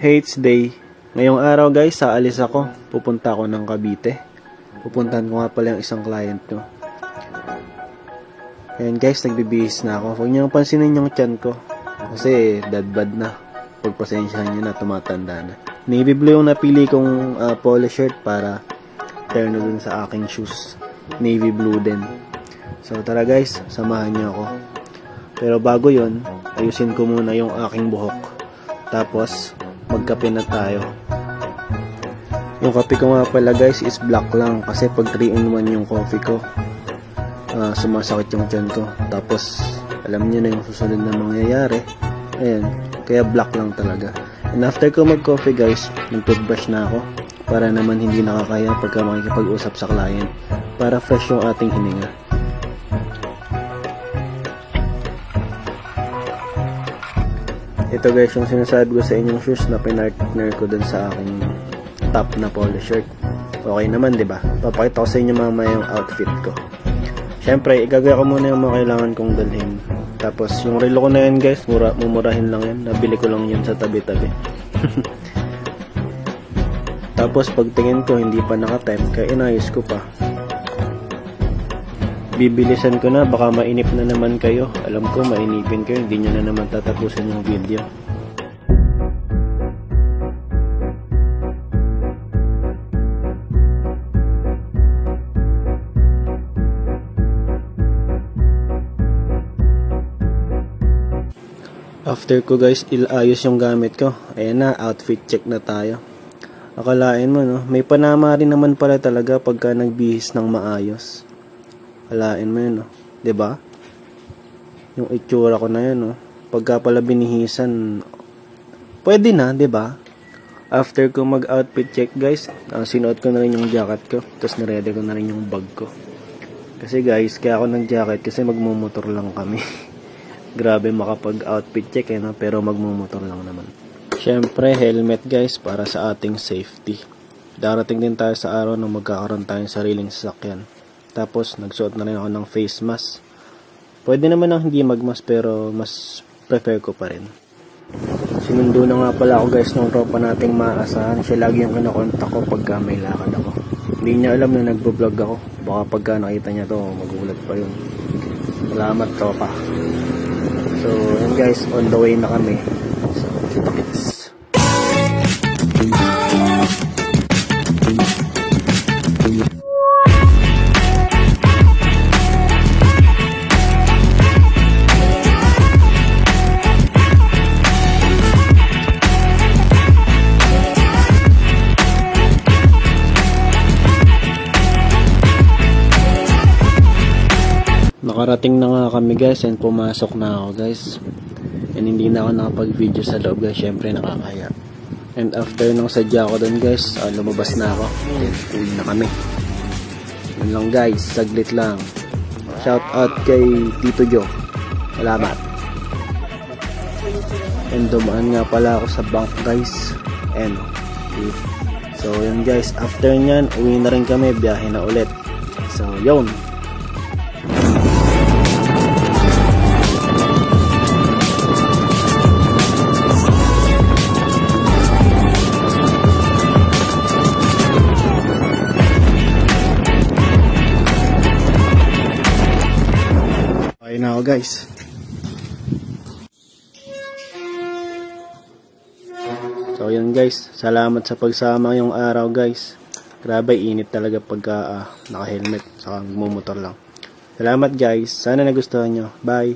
Hates Day. Ngayong araw guys, aalis ako. Pupunta ako ng Cavite. Pupuntahan ko nga pala yung isang client ko. Ayan guys, nagbibihis na ako. Huwag niyong pansinin yung tiyan ko. Kasi dadbad na. Pagpasensyahan niyo na, tumatanda na. Navy blue yung napili kong polo shirt para terno dun sa aking shoes. Navy blue din. So tara guys, samahan niyo ako. Pero bago yon, ayusin ko muna yung aking buhok. Tapos, magkape na tayo. Yung kape ko nga pala guys is black lang. Kasi pag 3-in-1 yung coffee ko, sumasakit yung tiyan ko. Tapos, alam niyo na yung susunod na mangyayari. Ayan, kaya black lang talaga. And after ko mag-coffee guys, nag-toothbrush na ako. Para naman hindi nakakaya pagka makikipag-usap sa client. Para fresh yung ating hininga. Ito guys, yung sinasabi ko sa inyong shoes na pinartner ko dun sa aking top na polo shirt. Okay naman, di ba? Papakita ko sa inyo mamaya yung outfit ko. Syempre, igagaya ko muna yung mga kailangan kong dalhin. Tapos, yung relo ko na yan guys, mumurahin lang yan. Nabili ko lang yun sa tabi-tabi. Tapos, pagtingin ko, hindi pa naka-time, kaya inayos ko pa. Bibilisan ko na, baka mainip na naman kayo. Alam ko, mainipin kayo, hindi nyo na naman tatapusin yung video. After ko guys, ilayos yung gamit ko. Ayan na, outfit check na tayo. Akalain mo no, may panama rin naman pala talaga pagka nagbihis ng maayos. Alain mo yun, no? 'Di ba? Yung itsura ko na yun, no? Pagka pala binihisan, pwede na, 'di ba? After ko mag-outfit check, guys, sinuot ko na rin yung jacket ko, tapos na-ready ko na rin yung bag ko. Kasi guys, kaya ako nag-jacket kasi magmumotor lang kami. Grabe makapag-outfit check, no? Pero magmumotor lang naman. Syempre, helmet, guys, para sa ating safety. Darating din tayo sa araw na magkakaroon tayong sariling sasakyan. Tapos, nagsuot na rin ako ng face mask. Pwede naman ang hindi magmask, pero mas prefer ko pa rin. Sinundo na nga pala ako guys ng tropa nating maasahan. Siya lagi yung kinakontak ko pagka may lakad ako. Hindi niya alam na nagbo-vlog ako. Baka pagka nakita niya to, magulat pa yun. Salamat tropa. So, yun guys, on the way na kami. So, kita-kits. Nakarating na nga kami guys and pumasok na ako guys. And hindi na ako nakapag-video sa loob guys, syempre nakakaya. And after nung sadya ko dun guys, lumabas na ako. And uwi na kami. Yun lang guys, saglit lang. Shout out kay Tito Joe. Salamat. And dumaan nga pala ako sa bank guys. And okay. So yun guys, after nyan, uwi na rin kami, biyahe na ulit. So yun. Na ako guys. So yun guys, salamat sa pagsama yung araw guys. Grabe init talaga pagka naka-helmet saka mumotor lang. Salamat guys, sana nagustuhan nyo. Bye.